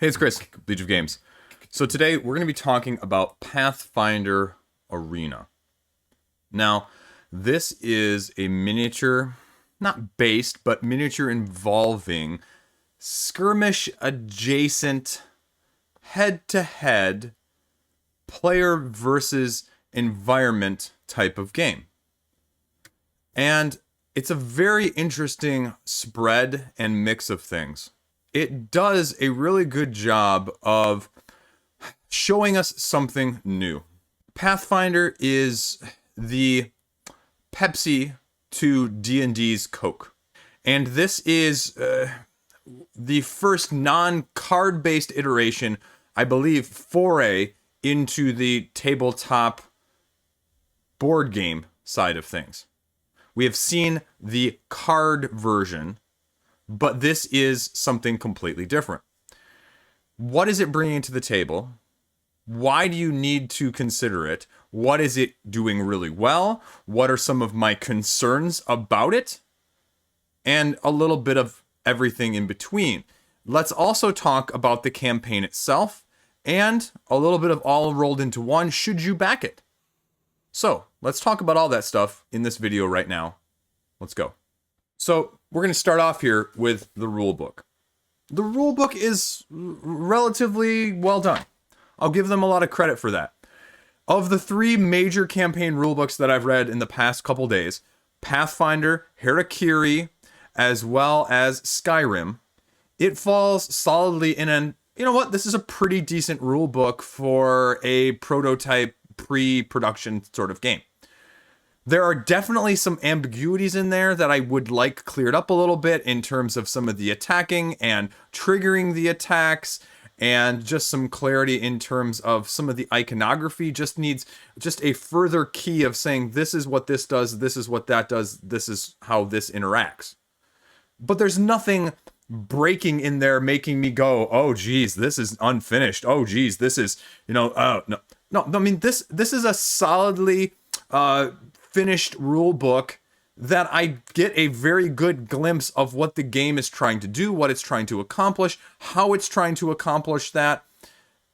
Hey, it's Chris, Liege of Games. So today we're going to be talking about Pathfinder Arena. Now, this is a miniature, not based, but miniature involving skirmish adjacent, head-to-head, player versus environment type of game. And it's a very interesting spread and mix of things. It does a really good job of showing us something new. Pathfinder is the Pepsi to D&D's Coke. And this is the first non-card-based iteration, I believe, foray into the tabletop board game side of things. We have seen the card version, but this is something completely different. What is it bringing to the table? Why do you need to consider it? What is it doing really well? What are some of my concerns about it? And a little bit of everything in between. Let's also talk about the campaign itself and a little bit of all rolled into one. Should you back it? So let's talk about all that stuff in this video right now. Let's go. So we're going to start off here with the rulebook. The rulebook is relatively well done. I'll give them a lot of credit for that. Of the three major campaign rulebooks that I've read in the past couple days, Pathfinder, Harakiri, as well as Skyrim, it falls solidly in an, you know what, this is a pretty decent rulebook for a prototype pre-production sort of game. There are definitely some ambiguities in there that I would like cleared up a little bit in terms of some of the attacking and triggering the attacks, and just some clarity in terms of some of the iconography. Just needs just a further key of saying this is what this does, this is what that does, this is how this interacts. But there's nothing breaking in there making me go, oh geez, this is unfinished. Oh geez, this is, no. I mean, this is a solidly finished rule book that I get a very good glimpse of what the game is trying to do, what it's trying to accomplish, how it's trying to accomplish that.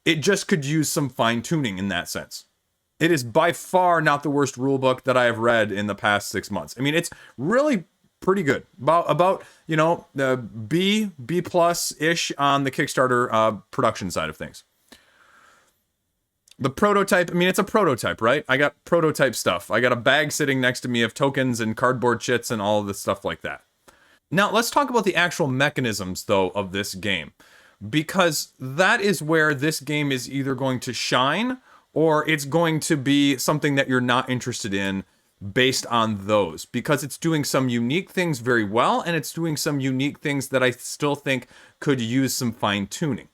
It just could use some fine tuning in that sense. It is by far not the worst rule book that I have read in the past 6 months. I mean, it's really pretty good. About the B plus ish on the Kickstarter production side of things. The prototype, I mean, it's a prototype, right? I got prototype stuff. I got a bag sitting next to me of tokens and cardboard chits and all of this stuff like that. Now, let's talk about the actual mechanisms, though, of this game. Because that is where this game is either going to shine or it's going to be something that you're not interested in based on those. Because it's doing some unique things very well, and it's doing some unique things that I still think could use some fine-tuning.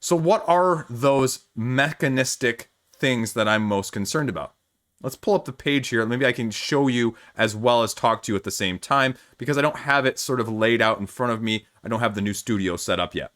So what are those mechanistic things that I'm most concerned about? Let's pull up the page here. Maybe I can show you as well as talk to you at the same time, because I don't have it sort of laid out in front of me. I don't have the new studio set up yet.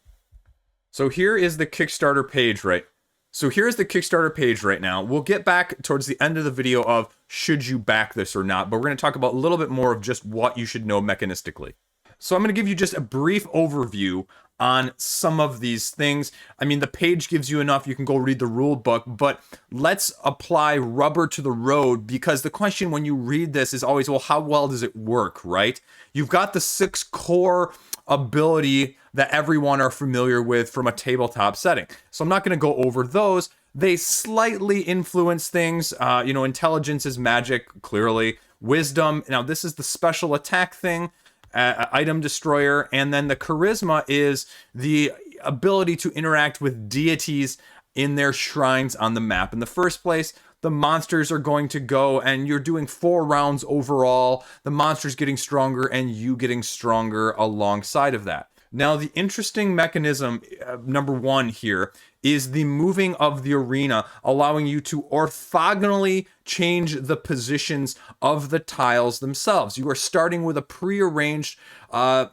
So here is the Kickstarter page, right? So here's the Kickstarter page right now. We'll get back towards the end of the video of should you back this or not, but we're going to talk about a little bit more of just what you should know mechanistically. So I'm going to give you just a brief overview on some of these things. I mean, the page gives you enough. You can go read the rule book, but let's apply rubber to the road, because the question when you read this is always, well, how well does it work, right? You've got the 6 core ability that everyone are familiar with from a tabletop setting. So I'm not going to go over those. They slightly influence things. Intelligence is magic, clearly. Wisdom. Now, this is the special attack thing. Item destroyer, and then the charisma is the ability to interact with deities in their shrines on the map. In the first place, the monsters are going to go, and you're doing 4 rounds overall, the monsters getting stronger and you getting stronger alongside of that. Now, the interesting mechanism, number 1 here, is the moving of the arena, allowing you to orthogonally change the positions of the tiles themselves. You are starting with a prearranged, but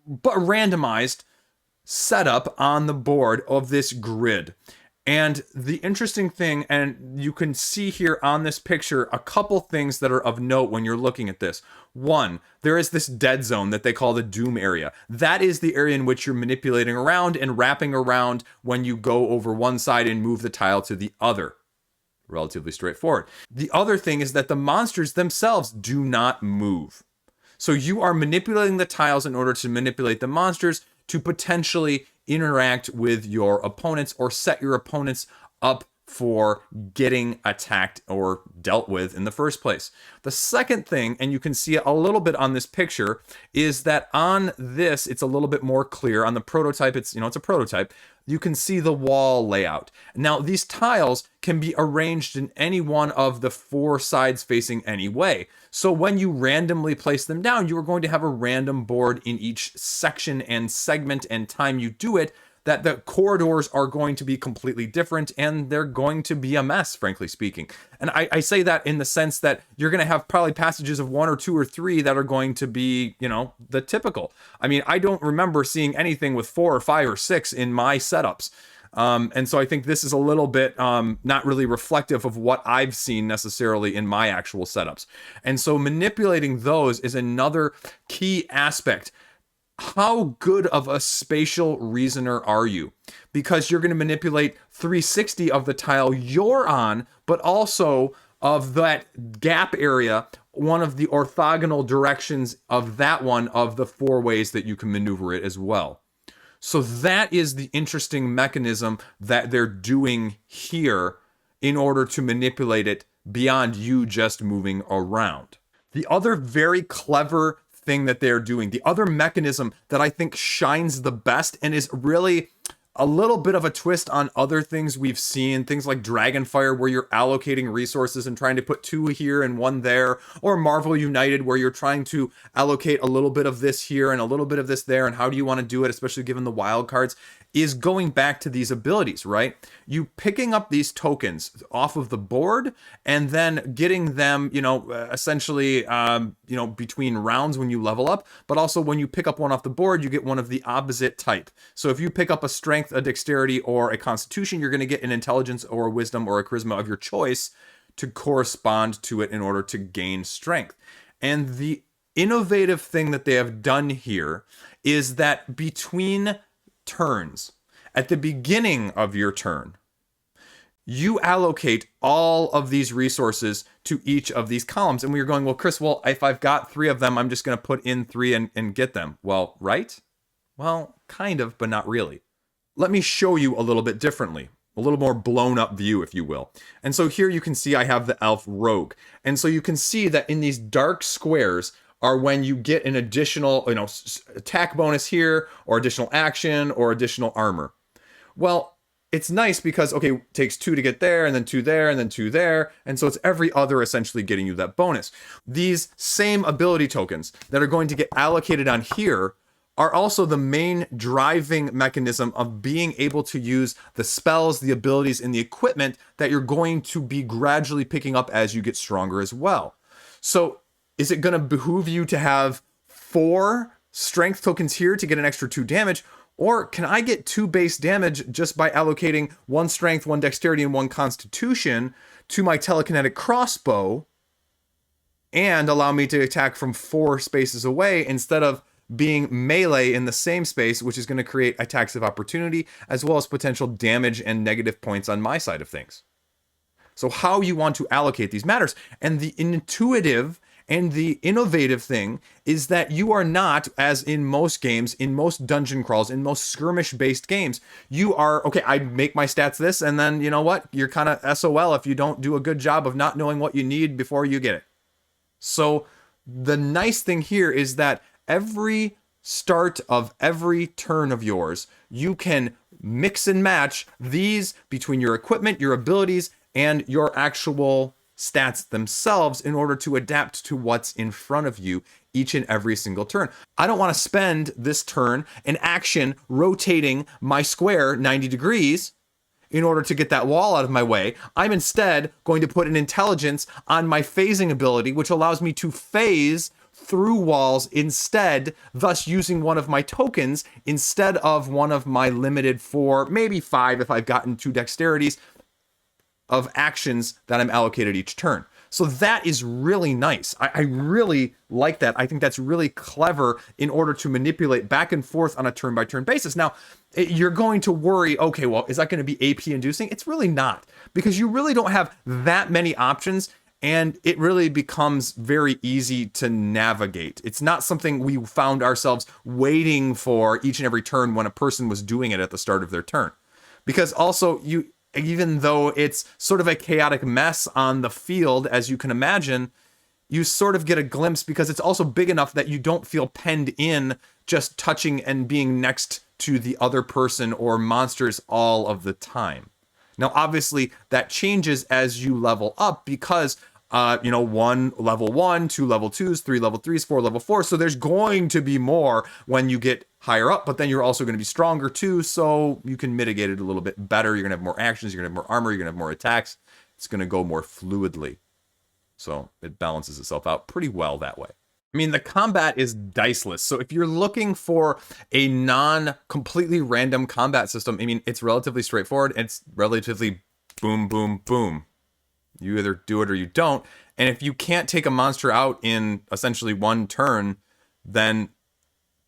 randomized setup on the board of this grid. And the interesting thing, and you can see here on this picture, a couple things that are of note when you're looking at this. One, there is this dead zone that they call the doom area. That is the area in which you're manipulating around and wrapping around when you go over one side and move the tile to the other. Relatively straightforward. The other thing is that the monsters themselves do not move. So you are manipulating the tiles in order to manipulate the monsters to potentially interact with your opponents or set your opponents up for getting attacked or dealt with in the first place. The second thing, and you can see it a little bit on this picture, is that on this, it's a little bit more clear. On the prototype, it's a prototype. You can see the wall layout. Now, these tiles can be arranged in any one of the 4 sides facing any way. So when you randomly place them down, you are going to have a random board in each section and segment and time you do it, that the corridors are going to be completely different and they're going to be a mess, frankly speaking. And I say that in the sense that you're going to have probably passages of 1 or 2 or 3 that are going to be, the typical. I mean, I don't remember seeing anything with 4 or 5 or 6 in my setups. And so I think this is a little bit not really reflective of what I've seen necessarily in my actual setups. And so manipulating those is another key aspect. How good of a spatial reasoner are you? Because you're going to manipulate 360 of the tile you're on, but also of that gap area, one of the orthogonal directions of that one of the 4 ways that you can maneuver it as well. So that is the interesting mechanism that they're doing here in order to manipulate it beyond you just moving around. The other very clever thing that they're doing, the other mechanism that I think shines the best and is really a little bit of a twist on other things we've seen, things like Dragonfire, where you're allocating resources and trying to put 2 here and 1 there, or Marvel United, where you're trying to allocate a little bit of this here and a little bit of this there, and how do you want to do it, especially given the wild cards, is going back to these abilities, right? You picking up these tokens off of the board and then getting them, essentially, between rounds when you level up, but also when you pick up one off the board, you get one of the opposite type. So if you pick up a strength, a dexterity, or a constitution, you're going to get an intelligence or a wisdom or a charisma of your choice to correspond to it in order to gain strength. And the innovative thing that they have done here is that between turns, at the beginning of your turn, you allocate all of these resources to each of these columns. And we were going, well, Chris, if I've got 3 of them, I'm just going to put in 3 and get them. Well, right? Well, kind of, but not really. Let me show you a little bit differently, a little more blown up view, if you will. And so here you can see I have the elf rogue. And so you can see that in these dark squares are when you get an additional, attack bonus here, or additional action, or additional armor. Well, it's nice because, it takes 2 to get there, and then 2 there, and then 2 there, and so it's every other essentially getting you that bonus. These same ability tokens that are going to get allocated on here are also the main driving mechanism of being able to use the spells, the abilities, and the equipment that you're going to be gradually picking up as you get stronger as well. So is it going to behoove you to have 4 strength tokens here to get an extra 2 damage? Or can I get 2 base damage just by allocating 1 strength, 1 dexterity, and 1 constitution to my telekinetic crossbow and allow me to attack from 4 spaces away instead of being melee in the same space, which is going to create attacks of opportunity as well as potential damage and negative points on my side of things? So how you want to allocate these matters. And the intuitive and the innovative thing is that you are not, as in most games, in most dungeon crawls, in most skirmish-based games, you are, I make my stats this, and then, you know what? You're kind of SOL if you don't do a good job of not knowing what you need before you get it. So the nice thing here is that every start of every turn of yours, you can mix and match these between your equipment, your abilities, and your actual stats themselves in order to adapt to what's in front of you each and every single turn. I don't want to spend this turn an action rotating my square 90 degrees in order to get that wall out of my way. I'm instead going to put an intelligence on my phasing ability, which allows me to phase through walls instead, thus using one of my tokens instead of one of my limited 4, maybe 5 if I've gotten 2 dexterities of actions that I'm allocated each turn. So that is really nice. I really like that. I think that's really clever in order to manipulate back and forth on a turn-by-turn basis. Now, you're going to worry, okay, well, is that going to be AP inducing? It's really not, because you really don't have that many options, and it really becomes very easy to navigate. It's not something we found ourselves waiting for each and every turn when a person was doing it at the start of their turn. Because also, even though it's sort of a chaotic mess on the field, as you can imagine, you sort of get a glimpse because it's also big enough that you don't feel penned in just touching and being next to the other person or monsters all of the time. Now, obviously, that changes as you level up because, 1 level 1, 2 level 2s, 3 level 3s, 4 level 4. So there's going to be more when you get higher up, but then you're also going to be stronger too, so you can mitigate it a little bit better. You're going to have more actions, you're going to have more armor, you're going to have more attacks. It's going to go more fluidly. So it balances itself out pretty well that way. I mean, the combat is diceless. So if you're looking for a non-completely random combat system, I mean, it's relatively straightforward. It's relatively boom, boom, boom. You either do it or you don't. And if you can't take a monster out in essentially 1 turn, then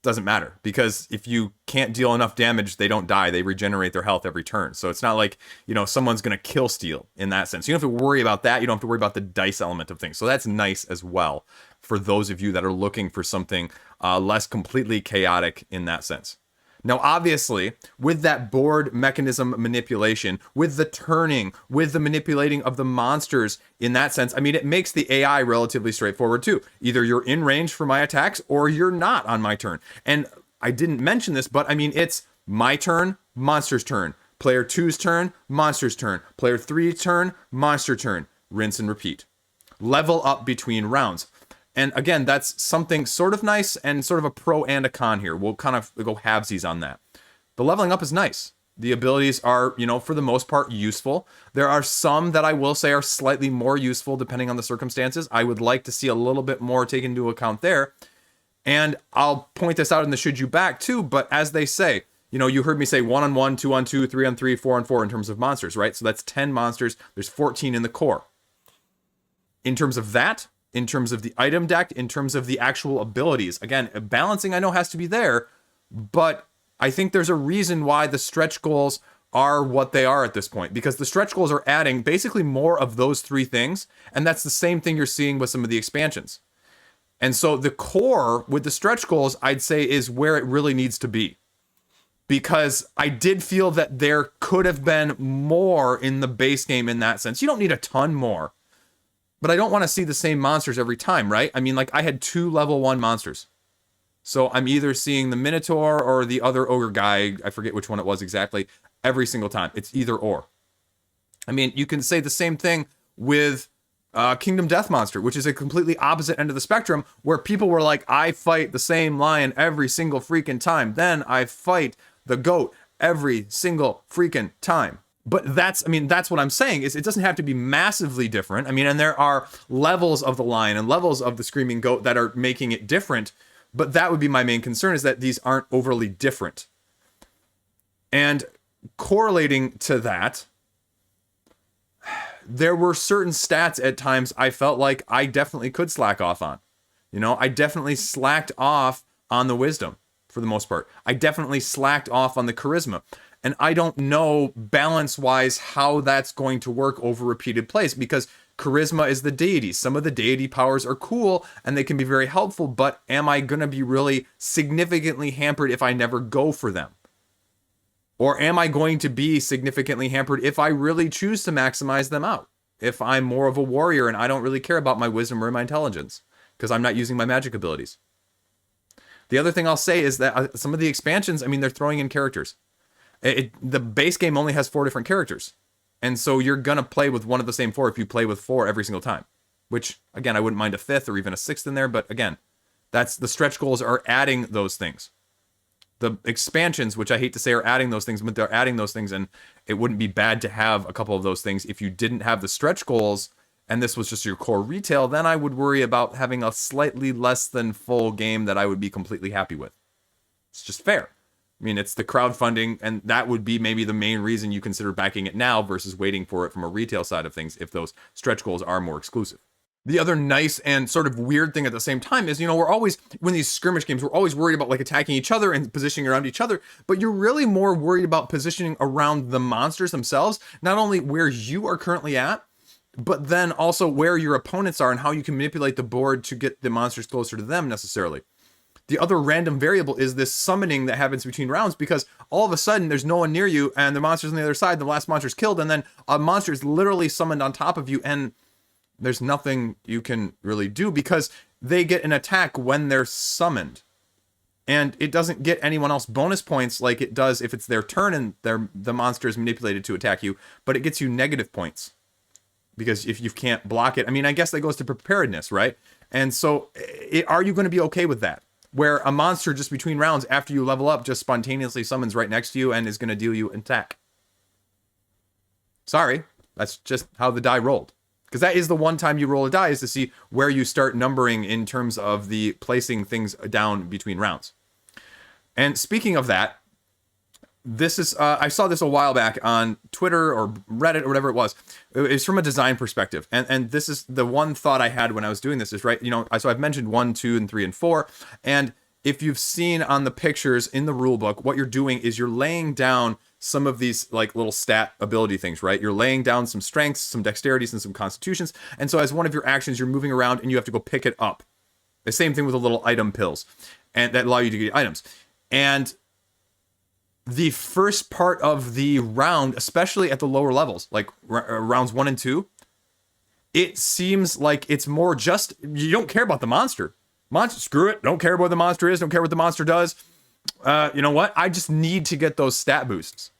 doesn't matter, because if you can't deal enough damage, they don't die. They regenerate their health every turn. So it's not like, someone's going to kill steal in that sense. You don't have to worry about that. You don't have to worry about the dice element of things. So that's nice as well for those of you that are looking for something less completely chaotic in that sense. Now, obviously, with that board mechanism manipulation, with the turning, with the manipulating of the monsters in that sense, I mean, it makes the AI relatively straightforward too. Either you're in range for my attacks or you're not on my turn. And I didn't mention this, but I mean, it's my turn, monster's turn. Player 2's turn, monster's turn. Player 3's turn, monster turn. Rinse and repeat. Level up between rounds. And again, that's something sort of nice and sort of a pro and a con here. We'll kind of go halvesies on that. The leveling up is nice. The abilities are, for the most part, useful. There are some that I will say are slightly more useful depending on the circumstances. I would like to see a little bit more taken into account there. And I'll point this out in the should you back too, but as they say, you heard me say 1-on-1, 2-on-2, 3-on-3, 4-on-4 in terms of monsters, right? So that's 10 monsters. There's 14 in the core. In terms of that, in terms of the item deck, in terms of the actual abilities. Again, balancing I know has to be there, but I think there's a reason why the stretch goals are what they are at this point, because the stretch goals are adding basically more of those 3 things, and that's the same thing you're seeing with some of the expansions. And so the core with the stretch goals, I'd say, is where it really needs to be. Because I did feel that there could have been more in the base game in that sense. You don't need a ton more. But I don't want to see the same monsters every time, right? I mean, like, I had 2 level 1 monsters. So I'm either seeing the Minotaur or the other ogre guy, I forget which one it was exactly, every single time. It's either or. I mean, you can say the same thing with Kingdom Death Monster, which is a completely opposite end of the spectrum, where people were like, I fight the same lion every single freaking time. Then I fight the goat every single freaking time. But that's what I'm saying, is it doesn't have to be massively different. I mean, and there are levels of the lion and levels of the screaming goat that are making it different. But that would be my main concern, is that these aren't overly different. And correlating to that, there were certain stats at times I felt like I definitely could slack off on. I definitely slacked off on the wisdom for the most part. I definitely slacked off on the charisma. And I don't know balance-wise how that's going to work over repeated plays, because charisma is the deity. Some of the deity powers are cool and they can be very helpful, but am I going to be really significantly hampered if I never go for them? Or am I going to be significantly hampered if I really choose to maximize them out? If I'm more of a warrior and I don't really care about my wisdom or my intelligence because I'm not using my magic abilities. The other thing I'll say is that some of the expansions, I mean, they're throwing in characters. The base game only has 4 different characters. And so you're going to play with one of the same 4 if you play with 4 every single time. Which, again, I wouldn't mind a 5th or even a 6th in there. But again, that's the stretch goals are adding those things. The expansions, which I hate to say are adding those things, but they're adding those things. And it wouldn't be bad to have a couple of those things if you didn't have the stretch goals and this was just your core retail, then I would worry about having a slightly less than full game that I would be completely happy with. It's just fair. I mean, it's the crowdfunding, and that would be maybe the main reason you consider backing it now versus waiting for it from a retail side of things if those stretch goals are more exclusive. The other nice and sort of weird thing at the same time is, we're always, when these skirmish games, we're always worried about like attacking each other and positioning around each other, but you're really more worried about positioning around the monsters themselves, not only where you are currently at, but then also where your opponents are and how you can manipulate the board to get the monsters closer to them necessarily. The other random variable is this summoning that happens between rounds, because all of a sudden there's no one near you and the monster's on the other side, the last monster's killed, and then a monster is literally summoned on top of you, and there's nothing you can really do because they get an attack when they're summoned. And it doesn't get anyone else bonus points like it does if it's their turn and the monster is manipulated to attack you, but it gets you negative points. Because if you can't block it, I mean, I guess that goes to preparedness, right? And so are you going to be okay with that? Where a monster just between rounds after you level up just spontaneously summons right next to you and is going to deal you an attack. Sorry, that's just how the die rolled. Because that is the one time you roll a die, is to see where you start numbering in terms of the placing things down between rounds. And speaking of that, this is, I saw this a while back on Twitter or Reddit or whatever it was. It's from a design perspective. And this is the one thought I had when I was doing this is, right, so I've mentioned 1, 2, and 3, and 4. And if you've seen on the pictures in the rulebook, what you're doing is you're laying down some of these like little stat ability things, right? You're laying down some strengths, some dexterities, and some constitutions. And so as one of your actions, you're moving around and you have to go pick it up. The same thing with the little item pills and that allow you to get items. And the first part of the round, especially at the lower levels, like rounds 1 and 2, it seems like it's more just, you don't care about the monster. Screw it. Don't care what the monster is. Don't care what the monster does. You know what? I just need to get those stat boosts.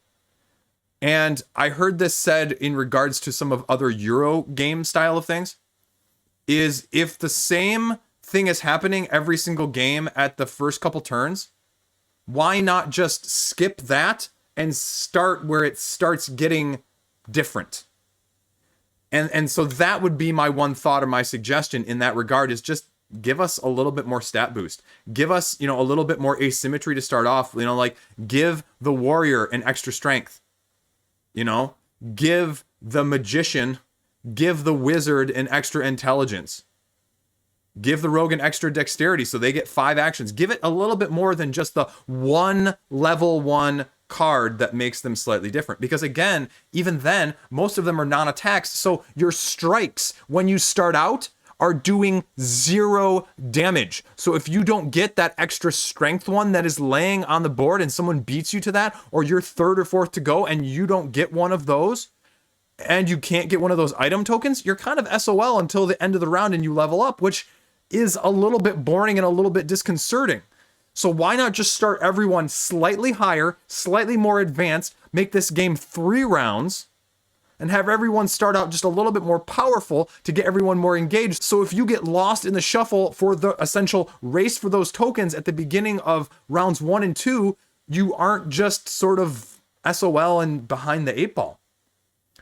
And I heard this said in regards to some of other Euro game style of things, is if the same thing is happening every single game at the first couple turns, why not just skip that and start where it starts getting different? And so that would be my one thought or my suggestion in that regard, is just give us a little bit more stat boost. Give us, a little bit more asymmetry to start off, like give the warrior an extra strength, give the magician, give the wizard an extra intelligence, give the rogue an extra dexterity so they get 5 actions. Give it a little bit more than just the one level 1 card that makes them slightly different. Because again, even then, most of them are non-attacks. So your strikes, when you start out, are doing 0 damage. So if you don't get that extra strength one that is laying on the board and someone beats you to that, or you're 3rd or 4th to go and you don't get one of those, and you can't get one of those item tokens, you're kind of SOL until the end of the round and you level up, which is a little bit boring and a little bit disconcerting. So why not just start everyone slightly higher, slightly more advanced, make this game 3 rounds, and have everyone start out just a little bit more powerful to get everyone more engaged. So if you get lost in the shuffle for the essential race for those tokens at the beginning of rounds 1 and 2, you aren't just sort of SOL and behind the 8 ball.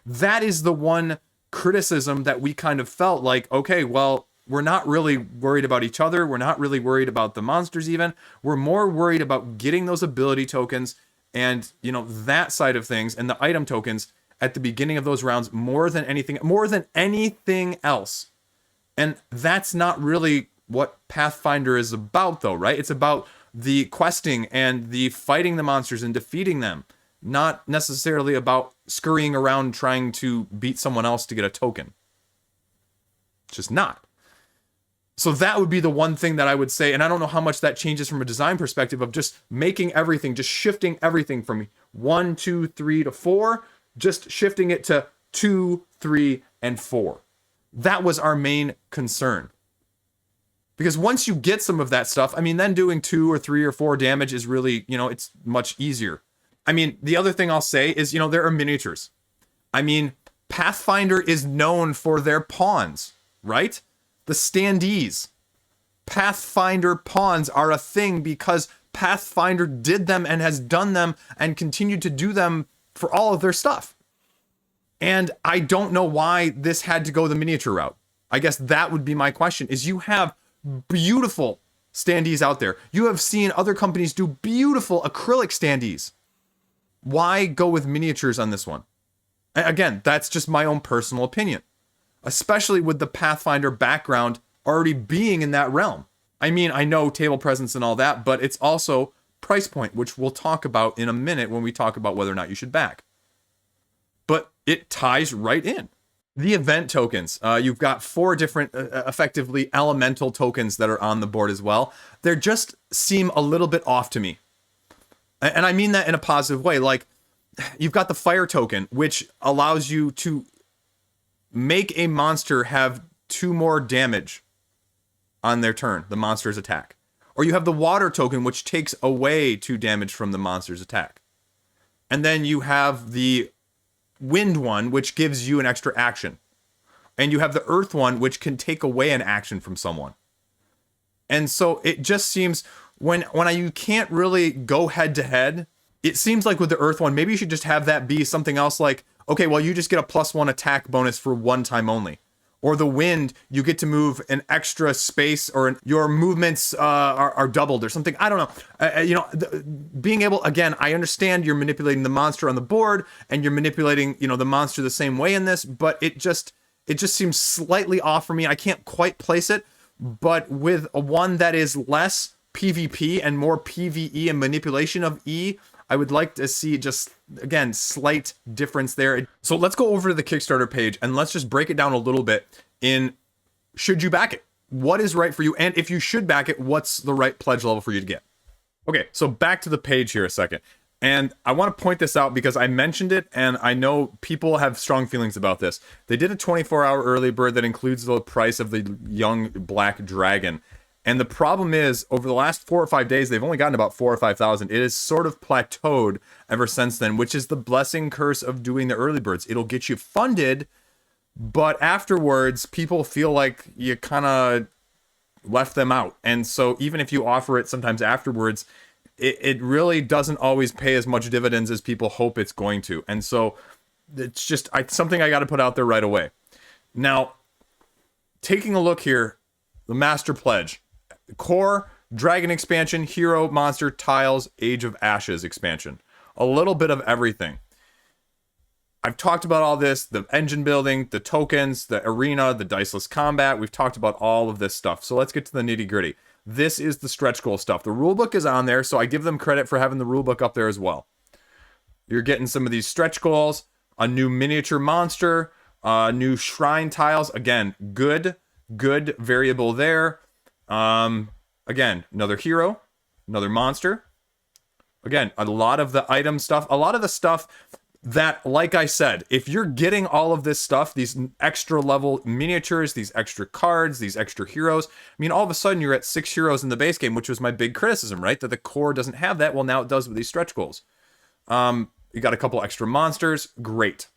That is the one criticism that we kind of felt like, okay, well, we're not really worried about each other. We're not really worried about the monsters even. We're more worried about getting those ability tokens and, that side of things, and the item tokens at the beginning of those rounds more than anything else. And that's not really what Pathfinder is about, though, right? It's about the questing and the fighting the monsters and defeating them, not necessarily about scurrying around trying to beat someone else to get a token. It's just not. So that would be the one thing that I would say, and I don't know how much that changes from a design perspective of just making everything, just shifting everything from 1, 2, 3 to 4, just shifting it to 2, 3, and 4. That was our main concern. Because once you get some of that stuff, then doing 2 or 3 or 4 damage is really, it's much easier. The other thing I'll say is, there are miniatures. Pathfinder is known for their pawns, right? The standees. Pathfinder pawns are a thing because Pathfinder did them and has done them and continued to do them for all of their stuff. And I don't know why this had to go the miniature route. I guess that would be my question, is you have beautiful standees out there. You have seen other companies do beautiful acrylic standees. Why go with miniatures on this one? Again, that's just my own personal opinion, especially with the Pathfinder background already being in that realm. I mean, I know table presence and all that, but it's also price point, which we'll talk about in a minute when we talk about whether or not you should back. But it ties right in. The event tokens, you've got 4 different effectively elemental tokens that are on the board as well. They just seem a little bit off to me. And I mean that in a positive way. Like, you've got the fire token, which allows you to make a monster have 2 more damage on their turn, the monster's attack. Or you have the water token, which takes away 2 damage from the monster's attack. And then you have the wind one, which gives you an extra action. And you have the earth one, which can take away an action from someone. And so it just seems, when you can't really go head to head, it seems like with the earth one, maybe you should just have that be something else like, okay, well, you just get a +1 attack bonus for 1 time only. Or the wind, you get to move an extra space, or your movements are doubled or something. I don't know. Being able, again, I understand you're manipulating the monster on the board and you're manipulating, the monster the same way in this, but it just seems slightly off for me. I can't quite place it, but with one that is less PvP and more PvE and manipulation of E, I would like to see just, again, slight difference there. So let's go over to the Kickstarter page and let's just break it down a little bit in, should you back it? What is right for you? And if you should back it, what's the right pledge level for you to get? Okay, so back to the page here a second. And I want to point this out because I mentioned it and I know people have strong feelings about this. They did a 24-hour early bird that includes the price of the young black dragon. And the problem is, over the last 4 or 5 days, they've only gotten about 4,000 or 5,000. It has sort of plateaued ever since then, which is the blessing curse of doing the early birds. It'll get you funded, but afterwards, people feel like you kind of left them out. And so even if you offer it sometimes afterwards, it really doesn't always pay as much dividends as people hope it's going to. And so it's just something I got to put out there right away. Now, taking a look here, the Master Pledge. Core, Dragon expansion, Hero, Monster, Tiles, Age of Ashes expansion. A little bit of everything. I've talked about all this, the engine building, the tokens, the arena, the Diceless Combat. We've talked about all of this stuff. So let's get to the nitty gritty. This is the stretch goal stuff. The rulebook is on there, so I give them credit for having the rulebook up there as well. You're getting some of these stretch goals, a new miniature monster, new shrine tiles. Again, good variable there. Again, another hero, another monster. Again, a lot of the item stuff, a lot of the stuff that, like I said, if you're getting all of this stuff, these extra level miniatures, these extra cards, these extra heroes, I mean, all of a sudden you're at 6 heroes in the base game, which was my big criticism, right? That the core doesn't have that. Well, now it does with these stretch goals. You got a couple extra monsters. Great.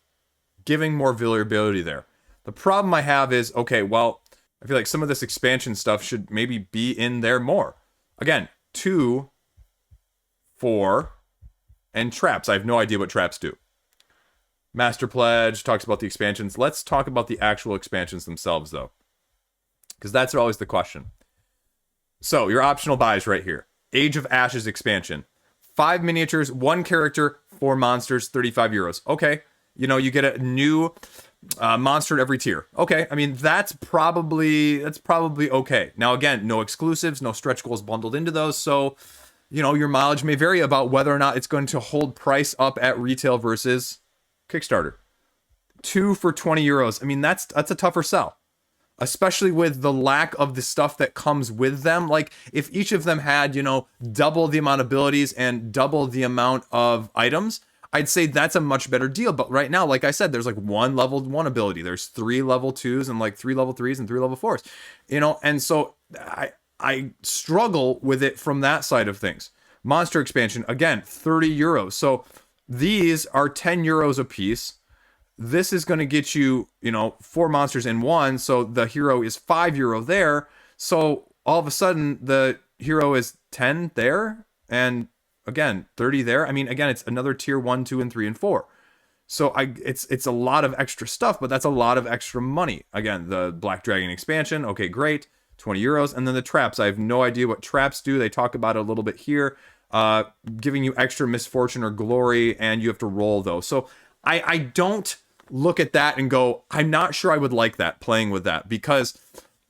Giving more variability there. The problem I have is, okay, well, I feel like some of this expansion stuff should maybe be in there more. Again, 2, 4, and traps. I have no idea what traps do. Master Pledge talks about the expansions. Let's talk about the actual expansions themselves, though, because that's always the question. So, your optional buys right here. Age of Ashes expansion. 5 miniatures, 1 character, 4 monsters, 35 euros. Okay, you get a new monster at every tier. Okay, I mean, that's probably okay. Now, again, no exclusives, no stretch goals bundled into those, so, your mileage may vary about whether or not it's going to hold price up at retail versus Kickstarter. 2 for 20 euros. I mean, that's a tougher sell, especially with the lack of the stuff that comes with them. Like, if each of them had, double the amount of abilities and double the amount of items, I'd say that's a much better deal. But right now, like I said, there's like 1 level 1 ability. There's 3 level 2s and like 3 level 3s and 3 level 4s. And so I struggle with it from that side of things. Monster expansion, again, 30 euros. So these are 10 euros a piece. This is going to get you, 4 monsters in 1. So the hero is 5 euro there. So all of a sudden the hero is 10 there. And again, 30 there. I mean, again, it's another tier 1, 2, and 3, and 4. So it's a lot of extra stuff, but that's a lot of extra money. Again, the Black Dragon expansion, okay, great, 20 euros. And then the traps, I have no idea what traps do. They talk about it a little bit here, giving you extra misfortune or glory, and you have to roll those. So I don't look at that and go, I'm not sure I would like that, playing with that, because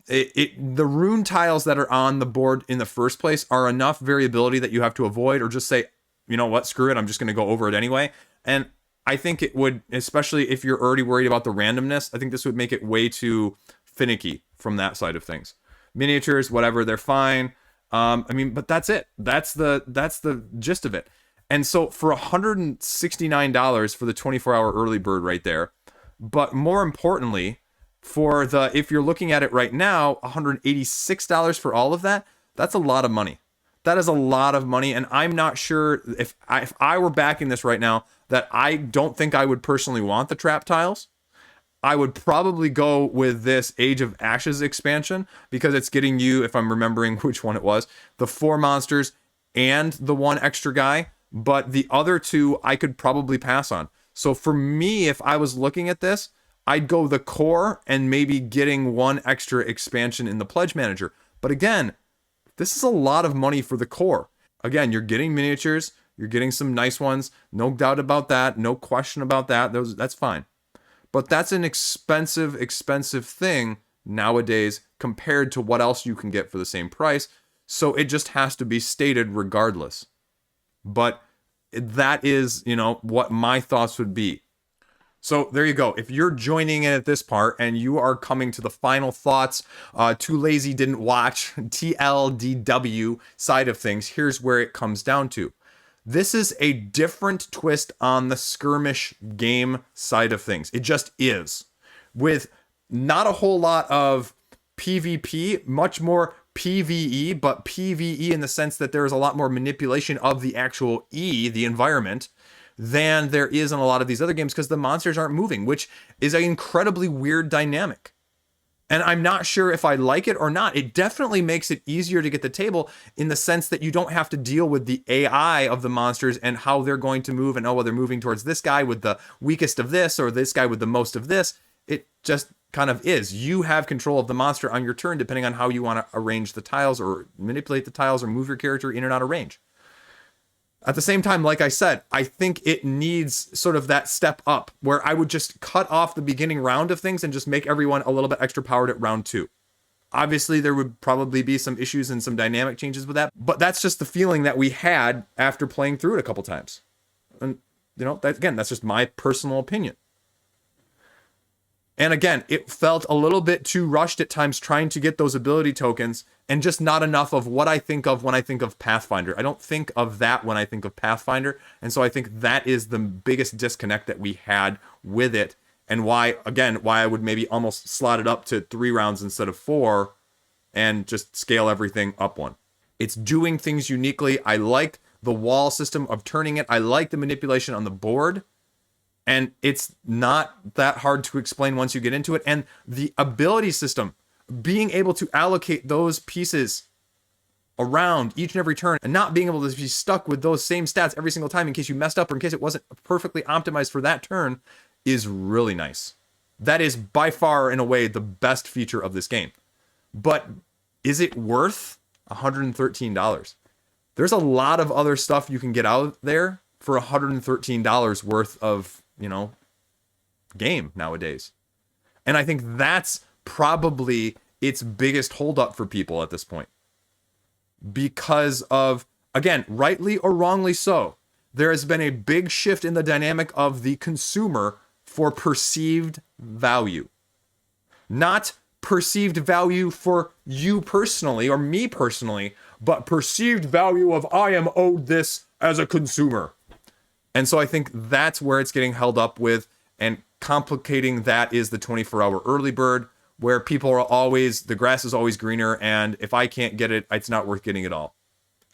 the rune tiles that are on the board in the first place are enough variability that you have to avoid, or just say, you know what, screw it, I'm just going to go over it anyway. And I think it would, especially if you're already worried about the randomness, I think this would make it way too finicky from that side of things. Miniatures, whatever, they're fine. I mean, but that's it. That's the gist of it. And so for $169 for the 24-hour early bird right there, but more importantly, for the, if you're looking at it right now, $186 for all of that, that's a lot of money. That is a lot of money, and I'm not sure if I were backing this right now, that I don't think I would personally want the trap tiles. I would probably go with this Age of Ashes expansion, because it's getting you, if I'm remembering which one it was, the 4 monsters and the 1 extra guy, but the other 2 I could probably pass on. So for me, if I was looking at this, I'd go the core and maybe getting 1 extra expansion in the Pledge Manager. But again, this is a lot of money for the core. Again, you're getting miniatures, you're getting some nice ones, no doubt about that, no question about that. That's fine. But that's an expensive thing nowadays compared to what else you can get for the same price. So it just has to be stated regardless. But that is, you know, what my thoughts would be. So there you go. If you're joining in at this part and you are coming to the final thoughts, too lazy didn't watch, TLDW side of things, here's where it comes down to. This is a different twist on the skirmish game side of things. It just is. With not a whole lot of PvP, much more PvE, but PvE in the sense that there is a lot more manipulation of the actual the environment, than there is in a lot of these other games, because the monsters aren't moving, which is an incredibly weird dynamic. And I'm not sure if I like it or not. It definitely makes it easier to get the table in the sense that you don't have to deal with the AI of the monsters and how they're going to move, and oh, well, they're moving towards this guy with the weakest of this, or this guy with the most of this. It just kind of is. You have control of the monster on your turn, depending on how you want to arrange the tiles, or manipulate the tiles, or move your character in and out of range. At the same time, like I said, I think it needs sort of that step up where I would just cut off the beginning round of things and just make everyone a little bit extra powered at round 2. Obviously, there would probably be some issues and some dynamic changes with that, but that's just the feeling that we had after playing through it a couple times. And, you know, that's just my personal opinion. And again, it felt a little bit too rushed at times trying to get those ability tokens, and just not enough of what I think of when I think of Pathfinder. I don't think of that when I think of Pathfinder, and so I think that is the biggest disconnect that we had with it, and why I would maybe almost slot it up to 3 rounds instead of 4, and just scale everything up 1. It's doing things uniquely. I like the wall system of turning it. I like the manipulation on the board. And it's not that hard to explain once you get into it. And the ability system, being able to allocate those pieces around each and every turn, and not being able to be stuck with those same stats every single time in case you messed up, or in case it wasn't perfectly optimized for that turn, is really nice. That is by far, in a way, the best feature of this game. But is it worth $113? There's a lot of other stuff you can get out there for $113 worth of, you know, game nowadays. And I think that's probably its biggest holdup for people at this point. Because of, again, rightly or wrongly so, there has been a big shift in the dynamic of the consumer for perceived value. Not perceived value for you personally or me personally, but perceived value of I am owed this as a consumer. And so I think that's where it's getting held up with, and complicating that is the 24-hour early bird, where people are always, the grass is always greener, and if I can't get it, it's not worth getting it all.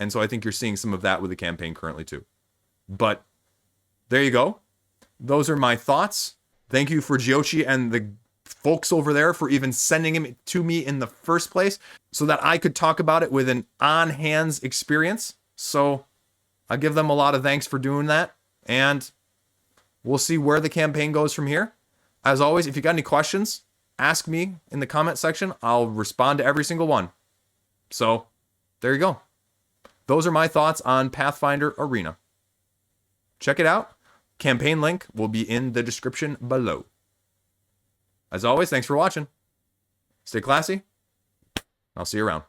And so I think you're seeing some of that with the campaign currently too. But there you go. Those are my thoughts. Thank you for Giochi and the folks over there for even sending him to me in the first place, so that I could talk about it with an on-hands experience. So I give them a lot of thanks for doing that. And We'll see where the campaign goes from here. As always, if you got any questions, ask me in the comment section. I'll respond to every single one. So, there you go. Those are my thoughts on Pathfinder Arena. Check it out. Campaign link will be in the description below. As always, thanks for watching. Stay classy. I'll see you around.